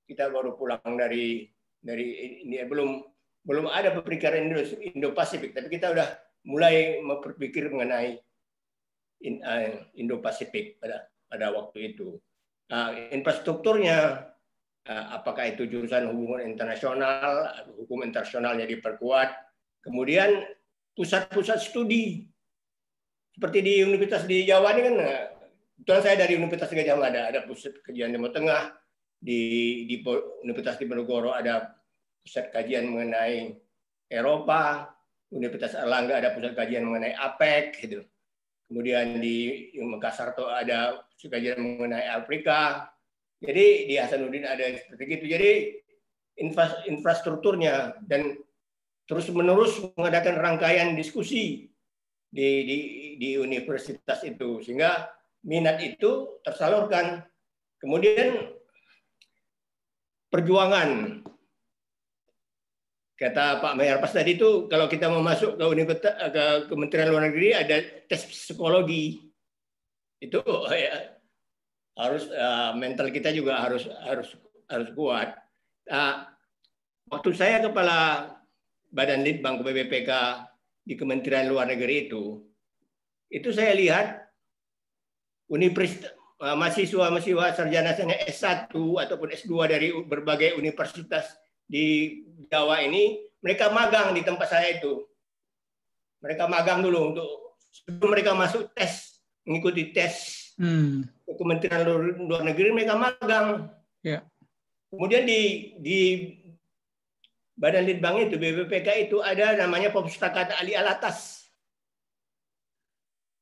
kita baru pulang dari ini, belum ada pemikiran Indo-Pasifik, tapi kita udah mulai berpikir mengenai Indo-Pasifik pada waktu itu. Infrastrukturnya, apakah itu jurusan hubungan internasional, hukum internasionalnya diperkuat, kemudian pusat-pusat studi seperti di Universitas di Jawa ini kan, kebetulan saya dari Universitas Gajah Mada, ada pusat kajian Timur Tengah, di Universitas Diponegoro ada pusat kajian mengenai Eropa, Universitas Erlangga ada pusat kajian mengenai APEC, gitu. Kemudian di Makassar tuh ada pusat kajian mengenai Afrika. Jadi di Hasanuddin ada seperti itu. Jadi infrastrukturnya dan terus-menerus mengadakan rangkaian diskusi di universitas itu, sehingga minat itu tersalurkan. Kemudian perjuangan, kata Pak Mayarpas tadi itu, kalau kita mau masuk ke universitas, ke Kementerian Luar Negeri ada tes psikologi. Itu ya, harus mental kita juga harus kuat. Waktu saya kepala Badan Litbang BPPK di Kementerian Luar Negeri itu saya lihat universitas, mahasiswa sarjana S1 ataupun S2 dari berbagai universitas di Jawa ini, mereka magang di tempat saya itu. Mereka magang dulu sebelum mereka masuk tes, mengikuti tes ke Kementerian Luar Negeri, mereka magang. Yeah. Kemudian di Badan Litbang itu, BPPK itu ada namanya Perpustakaan Ali Alatas.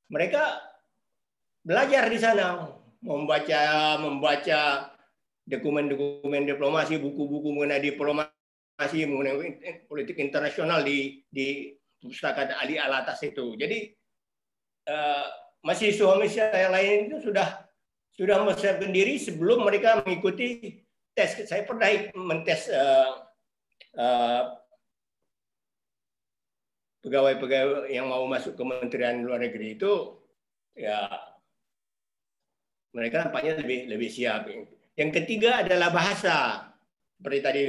Mereka belajar di sana, membaca dokumen-dokumen diplomasi, buku-buku mengenai diplomasi, mengenai politik internasional di Perpustakaan Ali Alatas itu. Jadi mahasiswa yang lain itu sudah mempersiapkan diri sebelum mereka mengikuti tes. Saya pernah mentes pegawai-pegawai yang mau masuk Kementerian Luar Negeri itu, ya mereka nampaknya lebih siap. Yang ketiga adalah bahasa, seperti tadi.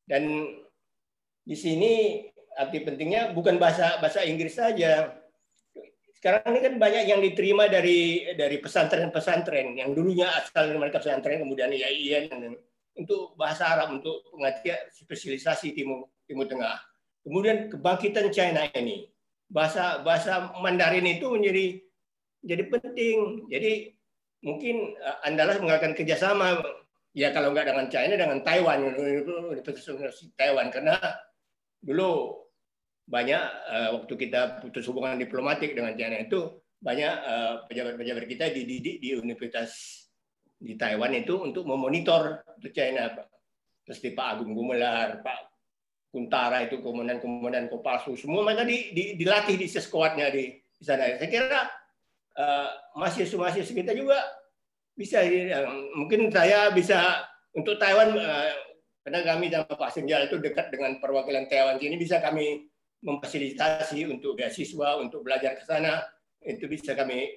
Dan di sini arti pentingnya bukan bahasa Inggris saja. Sekarang ini kan banyak yang diterima dari pesantren-pesantren yang dulunya asal dari mereka pesantren, kemudian IAIN untuk bahasa Arab, untuk pengertian spesialisasi Timur Tengah. Kemudian kebangkitan China ini, bahasa Mandarin itu menjadi penting. Jadi mungkin Andalas mengadakan kerjasama, ya kalau nggak dengan China, dengan Taiwan, Universitas Taiwan, karena dulu banyak waktu kita putus hubungan diplomatik dengan China itu, banyak pejabat-pejabat kita dididik di universitas di Taiwan itu untuk memonitor China, seperti Pak Agung Gumelar, Pak Kuntara itu komandan Kopassus, semua mereka dilatih di seskuadnya di sana. Saya kira mahasiswa kita juga bisa, mungkin saya bisa untuk Taiwan, karena kami sama Pak Senjal itu dekat dengan perwakilan Taiwan sini, bisa kami memfasilitasi untuk beasiswa, untuk belajar ke sana, itu bisa kami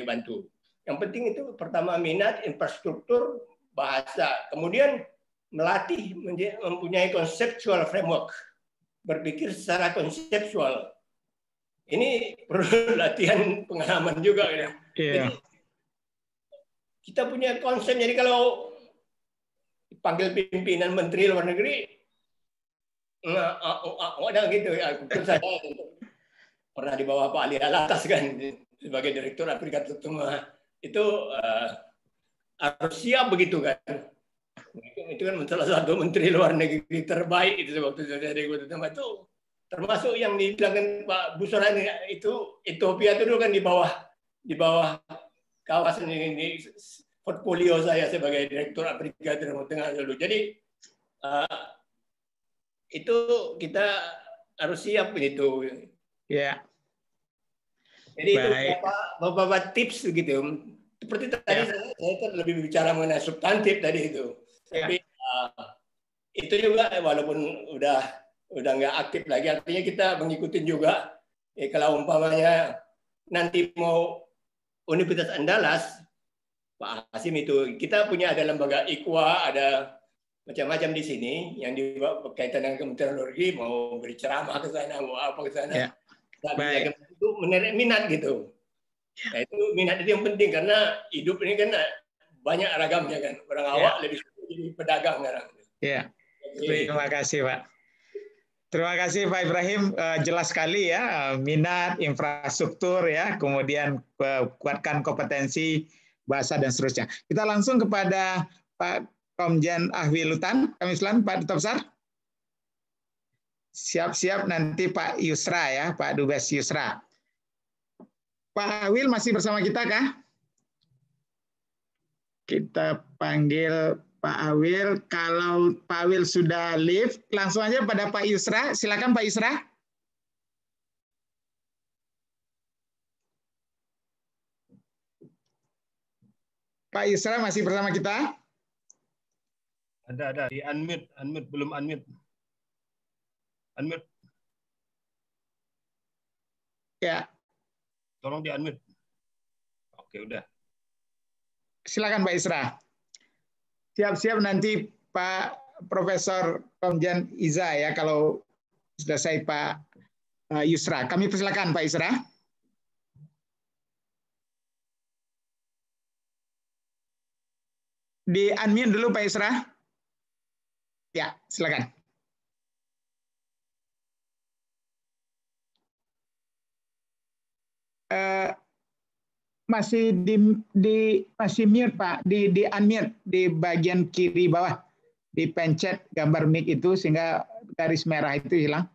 bantu. Yang penting itu pertama minat, infrastruktur, bahasa, kemudian melatih mempunyai conceptual framework, berpikir secara konseptual. Ini perlu latihan pengalaman juga. Ya. Yeah. Jadi, kita punya konsep, jadi kalau dipanggil pimpinan Menteri Luar Negeri, ada gitu ya. Saya pernah di bawah Pak Ali Alatas kan, sebagai Direktur Afrika Tengah, itu harus siap begitu kan. Itu kan salah satu Menteri Luar Negeri terbaik itu waktu saya Direktur Tengah itu, termasuk yang dibilangkan Pak Busra itu Ethiopia itu dulu kan di bawah kawasan ini portfolio saya sebagai Direktur Afrika Timur Tengah dulu. Jadi itu kita harus siap begitu. Ya. Jadi itu beberapa tips begitu. Seperti tadi saya kan lebih bicara mengenai substantif tadi itu. Tapi itu juga walaupun udah nggak aktif lagi, artinya kita mengikuti juga. Kalau umpamanya nanti mau Universitas Andalas Pak Hasim itu. Kita punya ada lembaga IKWA, ada macam-macam di sini yang berkaitan dengan Kementerian Luar Negeri, mau beri ceramah ke sana, mau apa ke sana. Ya. Baik. Itu menarik minat gitu. Nah, itu minat itu yang penting karena hidup ini kan banyak ragamnya kan. Orang awak lebih suka jadi pedagang sekarang. Ya. Terima kasih, Pak. Terima kasih Pak Ibrahim, jelas sekali ya, minat, infrastruktur ya, kemudian kuatkan kompetensi bahasa dan seterusnya. Kita langsung kepada Pak Komjen Ahwilutan, Pak Duta Besar. Siap-siap nanti Pak Yusra ya, Pak Dubes Yusra. Pak Awil masih bersama kita kah? Kita panggil Pak Awil. Kalau Pak Awil sudah live, langsung aja pada Pak Yusra. Silakan Pak Yusra. Pak Yusra masih bersama kita? Ada di unmute, belum unmute. Unmute. Ya. Tolong di unmute. Oke, udah. Silakan Pak Yusra. Siap-siap nanti Pak Profesor Komjen Iza ya kalau selesai Pak Yusra. Kami persilakan Pak Yusra. Di unmute dulu Pak Yusra. Ya, silakan. Masih masih mute Pak, di unmute di bagian kiri bawah, dipencet gambar mic itu sehingga garis merah itu hilang.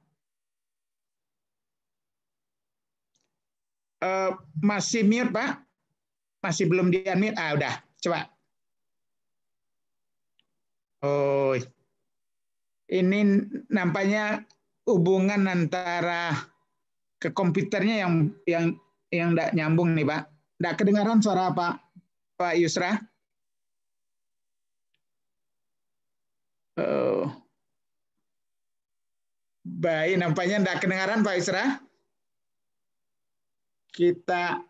Masih mute Pak, masih belum di unmute. Udah, coba. Oh, ini nampaknya hubungan antara ke komputernya yang enggak nyambung nih Pak. Enggak kedengaran suara Pak Yusra? Baik, nampaknya enggak kedengaran Pak Yusra. Kita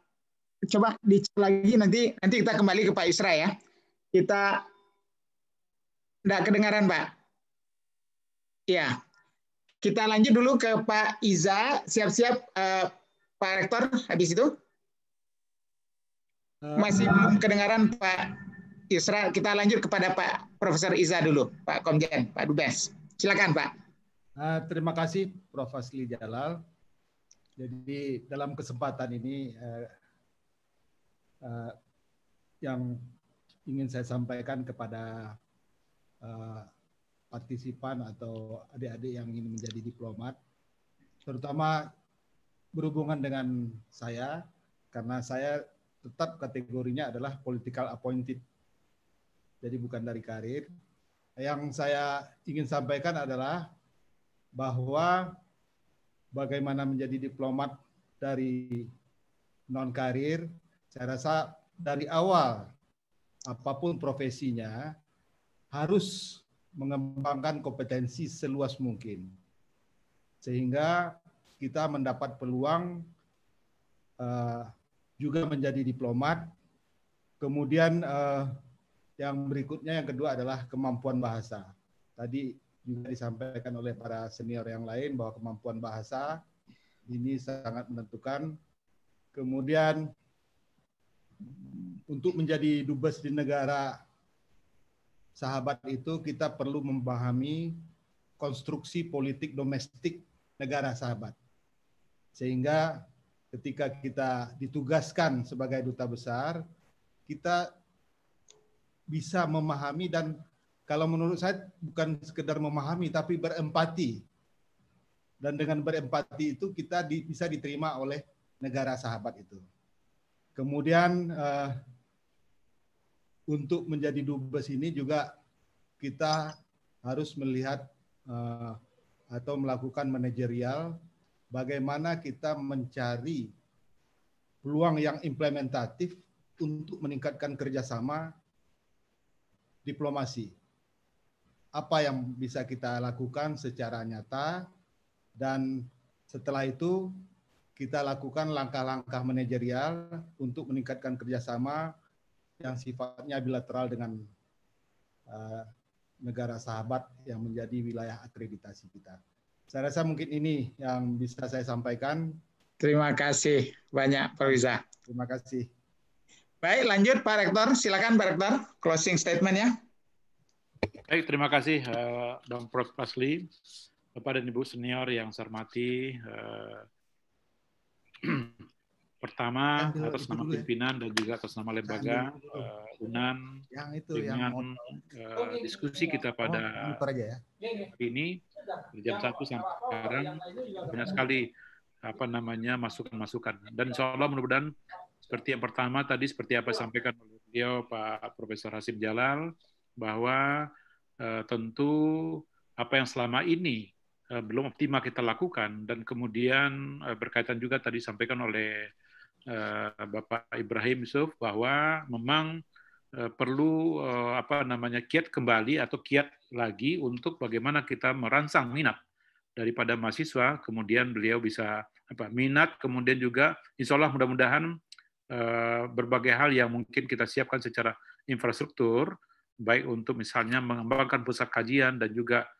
coba dicek lagi nanti kita kembali ke Pak Yusra ya. Kita enggak kedengaran Pak. Ya. Kita lanjut dulu ke Pak Iza. Siap-siap Pak Rektor habis itu. Masih belum kedengaran Pak Yusra, kita lanjut kepada Pak Profesor Iza dulu, Pak Komjen, Pak Dubes. Silakan Pak. Terima kasih Prof. Asli Jalal. Jadi dalam kesempatan ini yang ingin saya sampaikan kepada partisipan atau adik-adik yang ingin menjadi diplomat, terutama berhubungan dengan saya, karena saya tetap kategorinya adalah political appointed, jadi bukan dari karir. Yang saya ingin sampaikan adalah bahwa bagaimana menjadi diplomat dari non-karir, saya rasa dari awal, apapun profesinya, harus mengembangkan kompetensi seluas mungkin. Sehingga kita mendapat peluang juga menjadi diplomat. Kemudian yang berikutnya, yang kedua adalah kemampuan bahasa. Tadi juga disampaikan oleh para senior yang lain bahwa kemampuan bahasa ini sangat menentukan. Kemudian untuk menjadi dubes di negara sahabat itu kita perlu memahami konstruksi politik domestik negara sahabat. Sehingga ketika kita ditugaskan sebagai duta besar, kita bisa memahami dan kalau menurut saya bukan sekedar memahami tapi berempati. Dan dengan berempati itu kita bisa diterima oleh negara sahabat itu. Kemudian untuk menjadi dubes ini juga kita harus melihat atau melakukan manajerial, bagaimana kita mencari peluang yang implementatif untuk meningkatkan kerjasama diplomasi. Apa yang bisa kita lakukan secara nyata, dan setelah itu kita lakukan langkah-langkah manajerial untuk meningkatkan kerjasama yang sifatnya bilateral dengan negara sahabat yang menjadi wilayah akreditasi kita. Saya rasa mungkin ini yang bisa saya sampaikan. Terima kasih banyak Pak Riza. Terima kasih. Baik, lanjut Pak Rektor. Silakan Pak Rektor, closing statement-nya. Baik, terima kasih Dong Prof. Fasli. Bapak dan Ibu senior yang saya hormati, pertama atas nama pimpinan dan juga atas nama lembaga UNAN dengan diskusi kita pada hari ini jam 1 sampai sekarang banyak sekali masukan-masukan, dan insya Allah mudah-mudahan seperti yang pertama tadi, seperti apa disampaikan oleh beliau Pak Profesor Hasim Jalal, bahwa tentu apa yang selama ini belum optimal kita lakukan, dan kemudian berkaitan juga tadi disampaikan oleh Bapak Ibrahim Yusuf bahwa memang perlu kiat kembali atau kiat lagi untuk bagaimana kita merangsang minat daripada mahasiswa, kemudian beliau bisa minat, kemudian juga insya Allah mudah-mudahan berbagai hal yang mungkin kita siapkan secara infrastruktur, baik untuk misalnya mengembangkan pusat kajian dan juga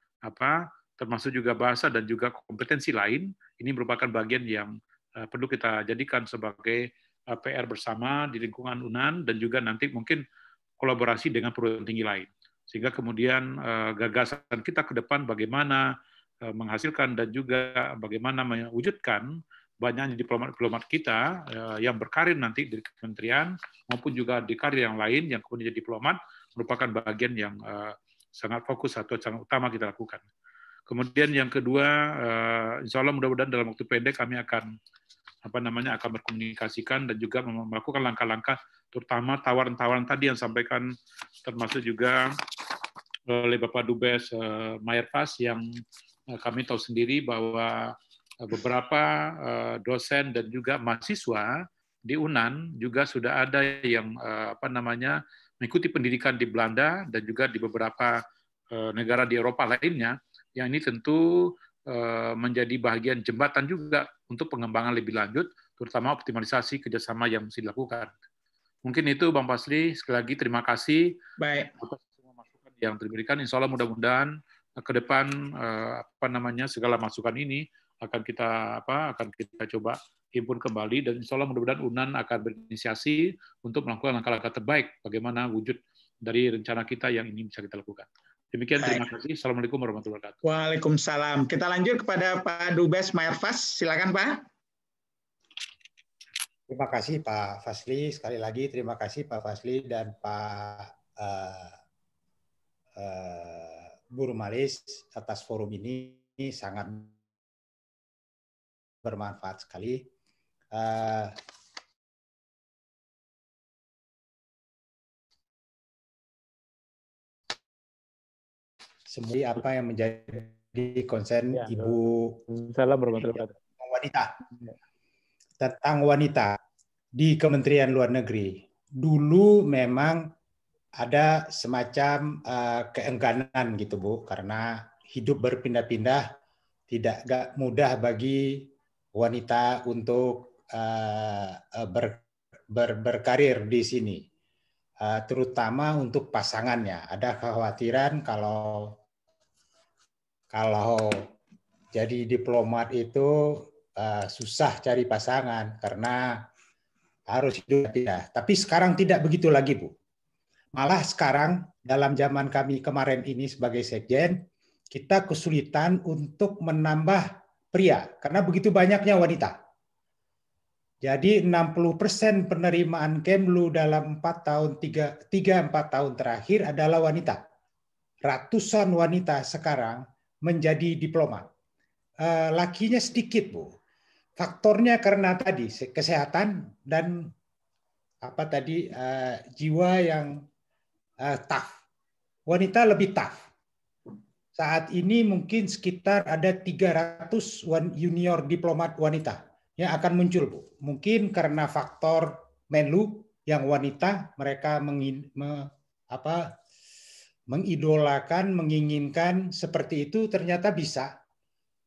termasuk juga bahasa dan juga kompetensi lain, ini merupakan bagian yang perlu kita jadikan sebagai PR bersama di lingkungan UNAN, dan juga nanti mungkin kolaborasi dengan perguruan tinggi lain. Sehingga kemudian gagasan kita ke depan bagaimana menghasilkan dan juga bagaimana mewujudkan banyaknya diplomat-diplomat kita yang berkarir nanti di kementerian maupun juga di karir yang lain yang kemudian jadi diplomat, merupakan bagian yang sangat fokus atau sangat utama kita lakukan. Kemudian yang kedua, insya Allah mudah-mudahan dalam waktu pendek kami akan akan berkomunikasikan dan juga melakukan langkah-langkah, terutama tawaran-tawaran tadi yang sampaikan, termasuk juga oleh Bapak Dubes Mayerfas, yang kami tahu sendiri bahwa beberapa dosen dan juga mahasiswa di UNAN juga sudah ada yang mengikuti pendidikan di Belanda dan juga di beberapa negara di Eropa lainnya, yang ini tentu menjadi bagian jembatan juga untuk pengembangan lebih lanjut, terutama optimalisasi kerjasama yang mesti dilakukan. Mungkin itu Bang Fasli, sekali lagi terima kasih. Baik. Atas semua masukan yang diberikan. Insya Allah mudah-mudahan ke depan segala masukan ini akan kita coba himpun kembali, dan insya Allah mudah-mudahan UNAN akan berinisiasi untuk melakukan langkah-langkah terbaik bagaimana wujud dari rencana kita yang ini bisa kita lakukan. Demikian, terima kasih. Assalamualaikum warahmatullahi wabarakatuh. Waalaikumsalam. Kita lanjut kepada Pak Dubes Mayerfas. Silakan Pak. Terima kasih Pak Fasli. Sekali lagi terima kasih Pak Fasli dan Pak Guru Malis atas forum ini, sangat bermanfaat sekali. Semua apa yang menjadi konsen Ibu wanita tentang wanita di Kementerian Luar Negeri. Dulu memang ada semacam keengganan gitu Bu, karena hidup berpindah-pindah tidak mudah bagi wanita untuk berkarir di sini, terutama untuk pasangannya. Ada kekhawatiran kalau jadi diplomat itu susah cari pasangan karena harus hidup pindah. Tapi sekarang tidak begitu lagi Bu. Malah sekarang dalam zaman kami kemarin ini sebagai sekjen, kita kesulitan untuk menambah pria karena begitu banyaknya wanita. Jadi 60% penerimaan Kemlu dalam 3-4 tahun terakhir adalah wanita. Ratusan wanita sekarang menjadi diplomat. Lakinya sedikit Bu. Faktornya karena tadi kesehatan dan jiwa yang tough. Wanita lebih tough. Saat ini mungkin sekitar ada 300 junior diplomat wanita yang akan muncul Bu. Mungkin karena faktor Menlu yang wanita, mereka mengidolakan, menginginkan seperti itu, ternyata bisa.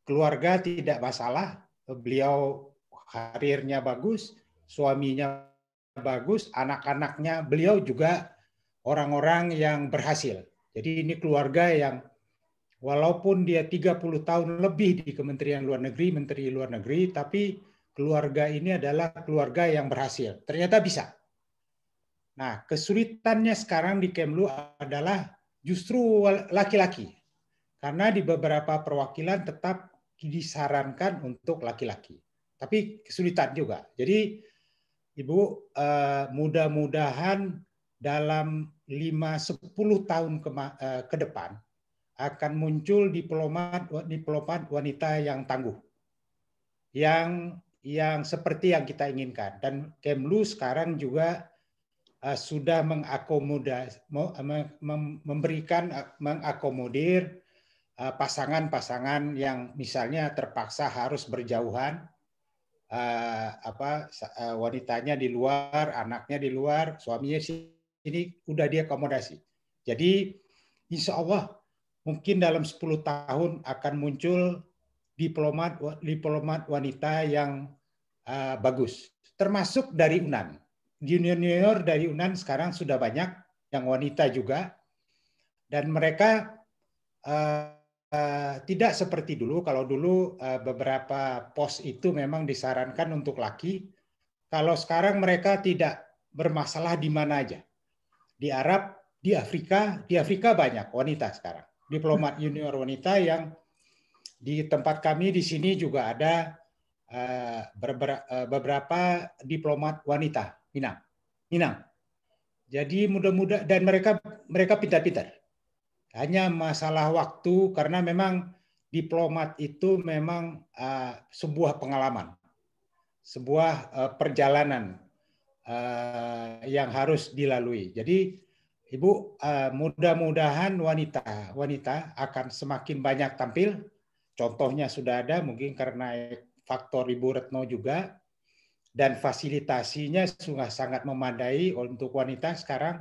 Keluarga tidak masalah, beliau karirnya bagus, suaminya bagus, anak-anaknya beliau juga orang-orang yang berhasil. Jadi ini keluarga yang walaupun dia 30 tahun lebih di Kementerian Luar Negeri, Menteri Luar Negeri, tapi keluarga ini adalah keluarga yang berhasil. Ternyata bisa. Nah, kesulitannya sekarang di Kemlu adalah justru laki-laki. Karena di beberapa perwakilan tetap disarankan untuk laki-laki. Tapi kesulitan juga. Jadi, Ibu, mudah-mudahan dalam 5-10 tahun ke depan akan muncul diplomat wanita yang tangguh. Yang seperti yang kita inginkan. Dan Kemlu sekarang juga sudah mengakomodir pasangan-pasangan yang misalnya terpaksa harus berjauhan, wanitanya di luar, anaknya di luar, suaminya sini, udah diakomodasi. Jadi insya Allah mungkin dalam 10 tahun akan muncul diplomat wanita yang bagus, termasuk dari UNAN. Junior dari UNAN sekarang sudah banyak yang wanita juga, dan mereka tidak seperti dulu. Kalau dulu beberapa pos itu memang disarankan untuk laki. Kalau sekarang mereka tidak bermasalah di mana aja. Di Arab, di Afrika banyak wanita sekarang. Diplomat junior wanita yang di tempat kami di sini juga ada beberapa diplomat wanita Minang. Jadi mudah-mudahan, dan mereka pintar-pintar. Hanya masalah waktu, karena memang diplomat itu memang sebuah pengalaman, sebuah perjalanan yang harus dilalui. Jadi Ibu, mudah-mudahan wanita akan semakin banyak tampil. Contohnya sudah ada, mungkin karena faktor Ibu Retno juga, dan fasilitasinya sudah sangat memadai untuk wanita sekarang.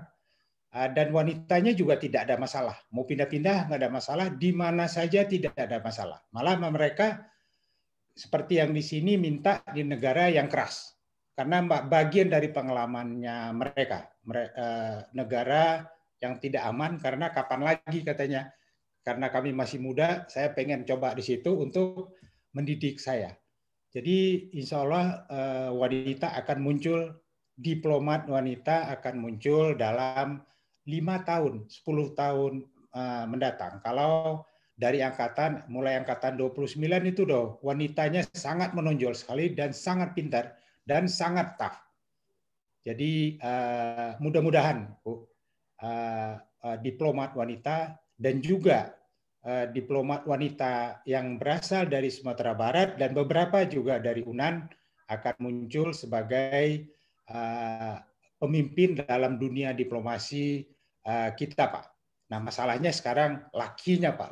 Dan wanitanya juga tidak ada masalah. Mau pindah-pindah nggak ada masalah, di mana saja tidak ada masalah. Malah mereka seperti yang di sini minta di negara yang keras. Karena bagian dari pengalamannya mereka. Negara yang tidak aman, karena kapan lagi katanya. Karena kami masih muda, saya pengen coba di situ untuk mendidik saya. Jadi insya Allah wanita akan muncul, diplomat wanita akan muncul dalam 5 tahun, 10 tahun mendatang. Kalau dari mulai angkatan 29 itu wanitanya sangat menonjol sekali dan sangat pintar dan sangat tough. Jadi mudah-mudahan diplomat wanita dan juga diplomat wanita yang berasal dari Sumatera Barat dan beberapa juga dari UNAN akan muncul sebagai pemimpin dalam dunia diplomasi kita, Pak. Nah, masalahnya sekarang lakinya, Pak,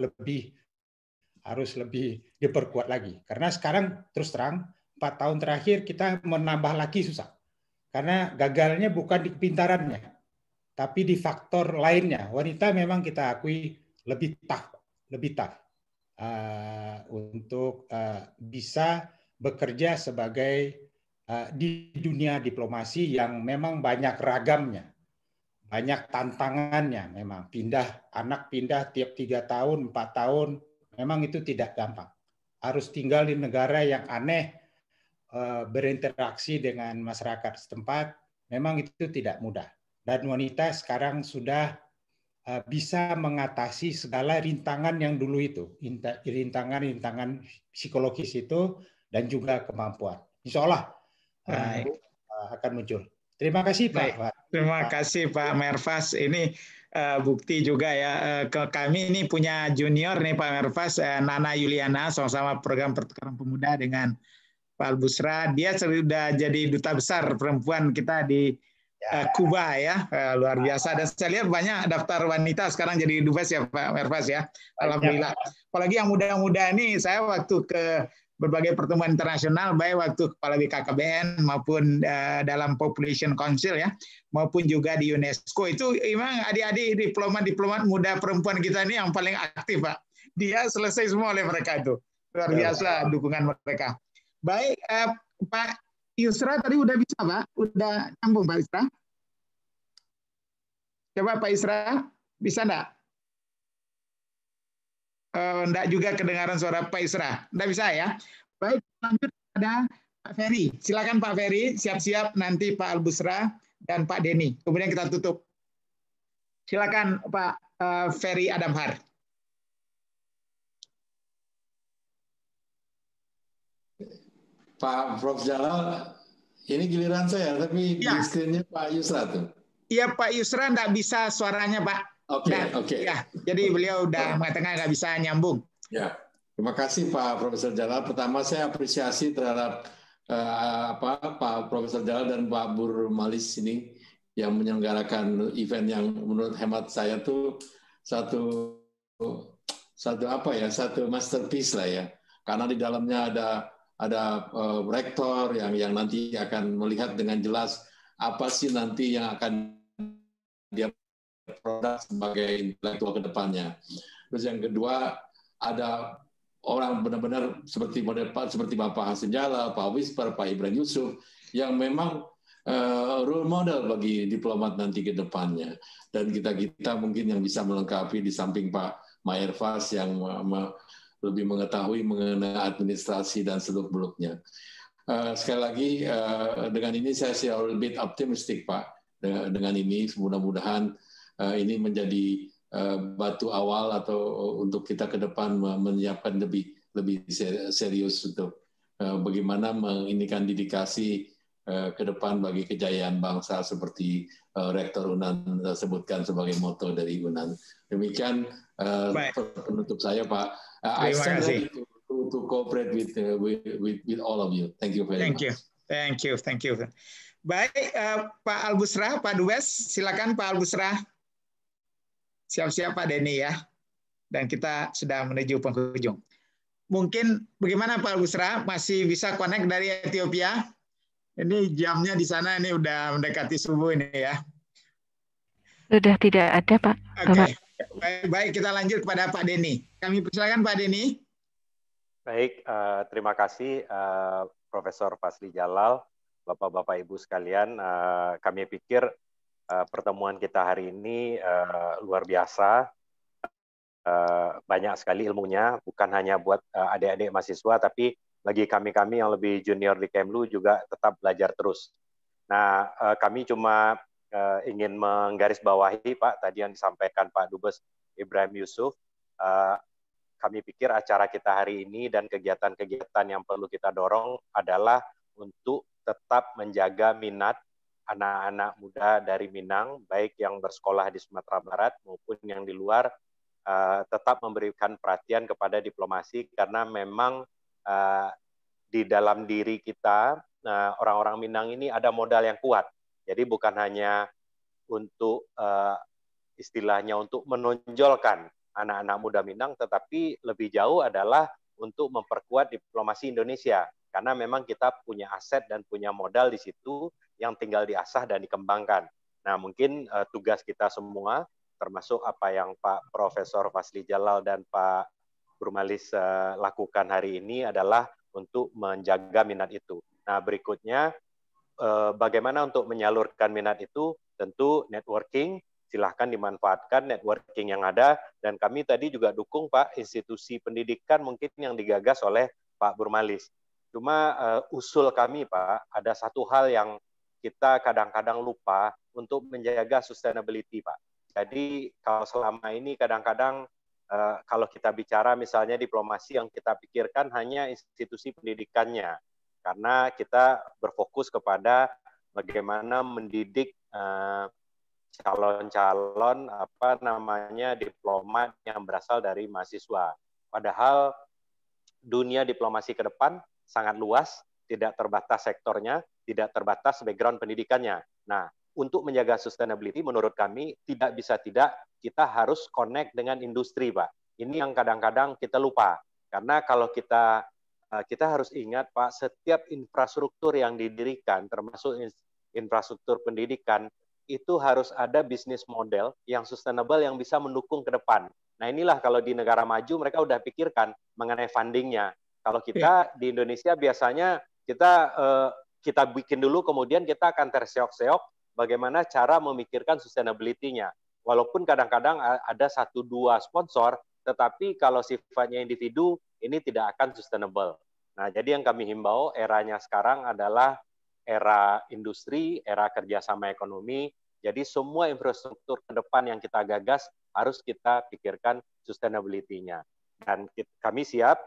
harus lebih diperkuat lagi. Karena sekarang terus terang 4 tahun terakhir kita menambah laki susah. Karena gagalnya bukan di kepintarannya, tapi di faktor lainnya. Wanita memang kita akui lebih tough untuk bisa bekerja sebagai di dunia diplomasi yang memang banyak ragamnya, banyak tantangannya. Memang anak pindah tiap 3 tahun, 4 tahun, memang itu tidak gampang. Harus tinggal di negara yang aneh, berinteraksi dengan masyarakat setempat, memang itu tidak mudah. Dan wanita sekarang sudah bisa mengatasi segala rintangan yang dulu itu, rintangan psikologis itu, dan juga kemampuan. Insya Allah akan muncul. Terima kasih Pak. Terima kasih Pak Merfas. Ini bukti juga ya. Kami ini punya junior nih Pak Merfas, Nana Yuliana, sama-sama program pertukaran pemuda dengan Pak Albusra. Dia sudah jadi duta besar perempuan kita di Kuba ya, luar biasa. Dan saya lihat banyak daftar wanita sekarang jadi dubes ya Pak Merfas ya. Alhamdulillah. Apalagi yang muda-muda ini, saya waktu ke berbagai pertemuan internasional, baik waktu kepala BKKBN maupun dalam Population Council ya, maupun juga di UNESCO, itu memang adik-adik diplomat muda perempuan kita ini yang paling aktif Pak. Dia selesai semua oleh mereka itu. Luar biasa dukungan mereka. Baik Pak Yusra tadi udah bisa, Pak? Udah nyambung, Pak Yusra? Coba Pak Yusra, bisa enggak? Enggak juga kedengaran suara Pak Yusra. Enggak bisa ya? Baik, lanjut pada Pak Ferry. Silakan Pak Ferry, siap-siap nanti Pak Albusra dan Pak Denny. Kemudian kita tutup. Silakan Pak Ferry Adamhar. Pak Prof. Jalal, ini giliran saya, tapi ya. Di screen-nya Pak Yusra tuh. Iya, Pak Yusra enggak bisa suaranya, Pak. Oke. Ya, jadi beliau udah mengatakan nggak bisa nyambung. Ya, terima kasih Pak Profesor Jalal. Pertama saya apresiasi terhadap Pak Profesor Jalal dan Pak Burmalis ini yang menyelenggarakan event yang menurut hemat saya tuh satu masterpiece lah ya. Karena di dalamnya ada rektor yang nanti akan melihat dengan jelas apa sih nanti yang akan dia produk sebagai intelektual ke depannya. Terus yang kedua, ada orang benar-benar seperti Bapak Hasim Jalal, Pak Wisper, Pak Ibrahim Yusuf, yang memang role model bagi diplomat nanti ke depannya. Dan kita mungkin yang bisa melengkapi di samping Pak Maerfas yang lebih mengetahui mengenai administrasi dan seluk-beluknya. Sekali lagi, dengan ini saya lebih optimistik, Pak. Dengan ini, mudah-mudahan ini menjadi batu awal atau untuk kita ke depan menyiapkan lebih serius untuk bagaimana menginikan dedikasi ke depan bagi kejayaan bangsa seperti Rektor UNAN sebutkan sebagai moto dari UNAN. Demikian penutup saya, Pak. I stand ready to cooperate with all of you. Thank you very much. Thank you. Baik, Pak Albusra, Pak Dubes, silakan Pak Albusra. Siap-siap Pak Denny ya. Dan kita sudah menuju penghujung. Mungkin bagaimana Pak Albusra, masih bisa connect dari Ethiopia? Ini jamnya di sana ini udah mendekati subuh ini ya. Sudah tidak ada, Pak. Oke. Baik, kita lanjut kepada Pak Denny. Kami persilakan Pak Denny. Baik, terima kasih Profesor Fasli Jalal, Bapak-Bapak Ibu sekalian. Kami pikir pertemuan kita hari ini luar biasa, banyak sekali ilmunya, bukan hanya buat adik-adik mahasiswa, tapi bagi kami-kami yang lebih junior di Kemlu juga tetap belajar terus. Nah, kami cuma ingin menggarisbawahi Pak, tadi yang disampaikan Pak Dubes Ibrahim Yusuf, kami pikir acara kita hari ini dan kegiatan-kegiatan yang perlu kita dorong adalah untuk tetap menjaga minat anak-anak muda dari Minang, baik yang bersekolah di Sumatera Barat maupun yang di luar, tetap memberikan perhatian kepada diplomasi, karena memang di dalam diri kita, orang-orang Minang ini ada modal yang kuat. Jadi bukan hanya untuk istilahnya untuk menonjolkan anak-anak muda Minang, tetapi lebih jauh adalah untuk memperkuat diplomasi Indonesia. Karena memang kita punya aset dan punya modal di situ yang tinggal diasah dan dikembangkan. Nah, mungkin tugas kita semua, termasuk apa yang Pak Profesor Fasli Jalal dan Pak Burmalis lakukan hari ini adalah untuk menjaga minat itu. Nah, berikutnya, bagaimana untuk menyalurkan minat itu? Tentu networking, silahkan dimanfaatkan networking yang ada, dan kami tadi juga dukung Pak institusi pendidikan mungkin yang digagas oleh Pak Burmalis. Cuma usul kami Pak, ada satu hal yang kita kadang-kadang lupa untuk menjaga sustainability Pak. Jadi kalau selama ini kadang-kadang kalau kita bicara misalnya diplomasi, yang kita pikirkan hanya institusi pendidikannya, karena kita berfokus kepada bagaimana mendidik calon-calon diplomat yang berasal dari mahasiswa. Padahal dunia diplomasi ke depan sangat luas, tidak terbatas sektornya, tidak terbatas background pendidikannya. Nah, untuk menjaga sustainability menurut kami tidak bisa tidak kita harus connect dengan industri, Pak. Ini yang kadang-kadang kita lupa. Karena kalau kita harus ingat, Pak, setiap infrastruktur yang didirikan, termasuk infrastruktur pendidikan, itu harus ada bisnis model yang sustainable yang bisa mendukung ke depan. Nah, inilah kalau di negara maju mereka udah pikirkan mengenai fundingnya. Kalau kita di Indonesia biasanya kita kita bikin dulu, kemudian kita akan terseok-seok bagaimana cara memikirkan sustainability-nya. Walaupun kadang-kadang ada 1-2 sponsor, tetapi kalau sifatnya individu, ini tidak akan sustainable. Nah, jadi yang kami himbau, eranya sekarang adalah era industri, era kerjasama ekonomi. Jadi semua infrastruktur ke depan yang kita gagas harus kita pikirkan sustainability-nya. Dan kami siap,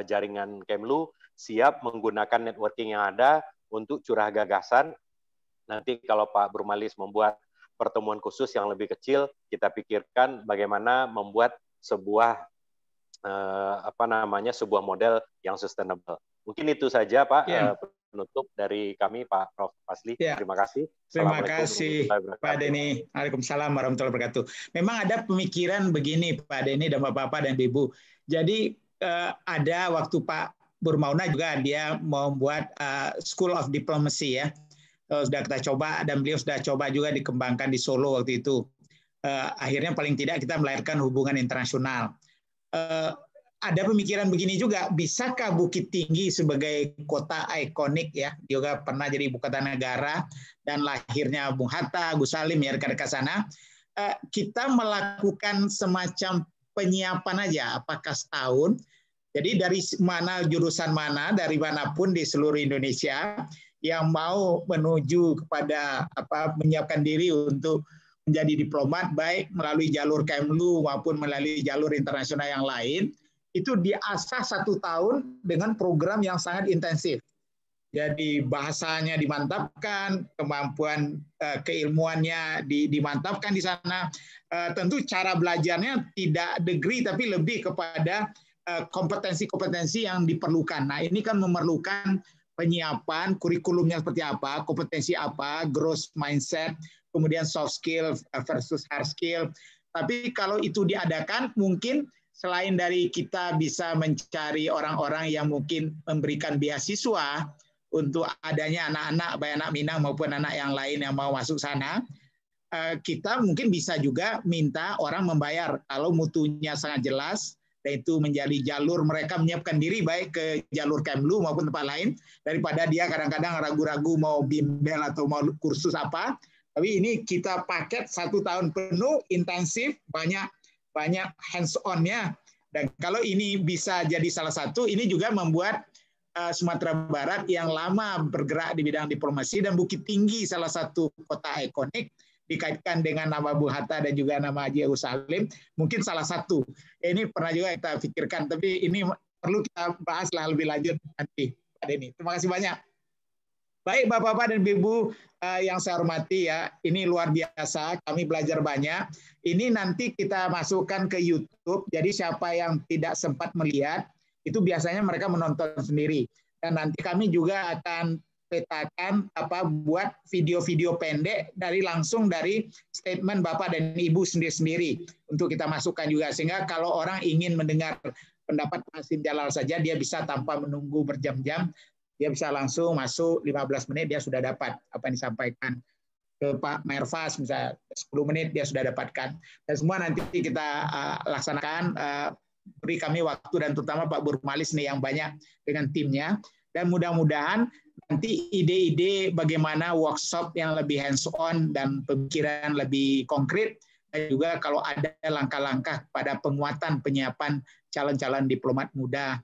jaringan Kemlu siap menggunakan networking yang ada untuk curah gagasan. Nanti kalau Pak Burmalis membuat pertemuan khusus yang lebih kecil, kita pikirkan bagaimana membuat sebuah sebuah model yang sustainable. Mungkin itu saja Pak penutup dari kami Pak Prof. Fasli. Terima kasih. Terima kasih Pak Denny. Waalaikumsalam warahmatullahi wabarakatuh. Memang ada pemikiran begini Pak Denny dan Bapak-bapak dan Ibu. Jadi ada waktu Pak Burmauna juga dia membuat School of Diplomacy ya. Sudah kita coba dan beliau sudah coba juga dikembangkan di Solo waktu itu. Akhirnya paling tidak kita melahirkan hubungan internasional. Ada pemikiran begini juga, bisakah Bukit Tinggi sebagai kota ikonik ya, juga pernah jadi ibu kota negara dan lahirnya Bung Hatta, Gus Salim ya dekat-dekat sana, kita melakukan semacam penyiapan aja, apakah setahun, jadi dari mana jurusan mana, dari manapun di seluruh Indonesia yang mau menuju kepada menyiapkan diri untuk menjadi diplomat baik melalui jalur Kemlu maupun melalui jalur internasional yang lain, itu diasah 1 tahun dengan program yang sangat intensif. Jadi bahasanya dimantapkan, kemampuan keilmuannya dimantapkan di sana. Tentu cara belajarnya tidak degree tapi lebih kepada kompetensi-kompetensi yang diperlukan. Nah ini kan memerlukan penyiapan, kurikulumnya seperti apa, kompetensi apa, growth mindset, kemudian soft skill versus hard skill. Tapi kalau itu diadakan, mungkin selain dari kita bisa mencari orang-orang yang mungkin memberikan beasiswa untuk adanya anak-anak, baik anak Minang maupun anak yang lain yang mau masuk sana, kita mungkin bisa juga minta orang membayar kalau mutunya sangat jelas, dan itu menjadi jalur mereka menyiapkan diri baik ke jalur Kemlu maupun tempat lain, daripada dia kadang-kadang ragu-ragu mau bimbel atau mau kursus apa. Tapi ini kita paket 1 tahun penuh, intensif, banyak hands-on-nya. Dan kalau ini bisa jadi salah satu, ini juga membuat Sumatera Barat yang lama bergerak di bidang diplomasi dan Bukit Tinggi salah satu kota ikonik dikaitkan dengan nama Bung Hatta dan juga nama Haji Agus Salim, mungkin salah satu. Ini pernah juga kita pikirkan, tapi ini perlu kita bahaslah lebih lanjut nanti, Pak Denny. Terima kasih banyak. Baik Bapak-bapak dan Ibu yang saya hormati ya, ini luar biasa, kami belajar banyak. Ini nanti kita masukkan ke YouTube, jadi siapa yang tidak sempat melihat, itu biasanya mereka menonton sendiri. Dan nanti kami juga akan petakan buat video-video pendek langsung dari statement Bapak dan Ibu sendiri-sendiri untuk kita masukkan juga, sehingga kalau orang ingin mendengar pendapat Pak Hasim Jalal saja, dia bisa tanpa menunggu berjam-jam, dia bisa langsung masuk 15 menit dia sudah dapat apa yang disampaikan. Ke Pak Merfas misalnya 10 menit dia sudah dapatkan. Dan semua nanti kita laksanakan, beri kami waktu dan terutama Pak Burmalis nih yang banyak dengan timnya. Dan mudah-mudahan nanti ide-ide bagaimana workshop yang lebih hands-on dan pemikiran lebih konkret, dan juga kalau ada langkah-langkah pada penguatan penyiapan calon-calon diplomat muda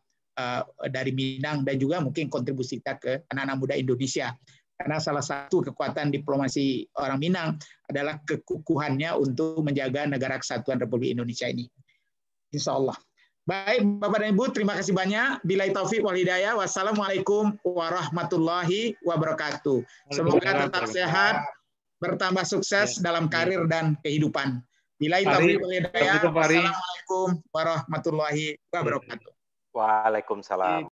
dari Minang dan juga mungkin kontribusi kita ke anak-anak muda Indonesia. Karena salah satu kekuatan diplomasi orang Minang adalah kekukuhannya untuk menjaga negara kesatuan Republik Indonesia ini. Insya Allah. Baik, Bapak dan Ibu, terima kasih banyak. Billahi taufiq wal hidayah. Wassalamualaikum warahmatullahi wabarakatuh. Semoga tetap sehat, bertambah sukses dalam karir dan kehidupan. Billahi taufiq wal hidayah. Wassalamualaikum warahmatullahi wabarakatuh. Waalaikumsalam.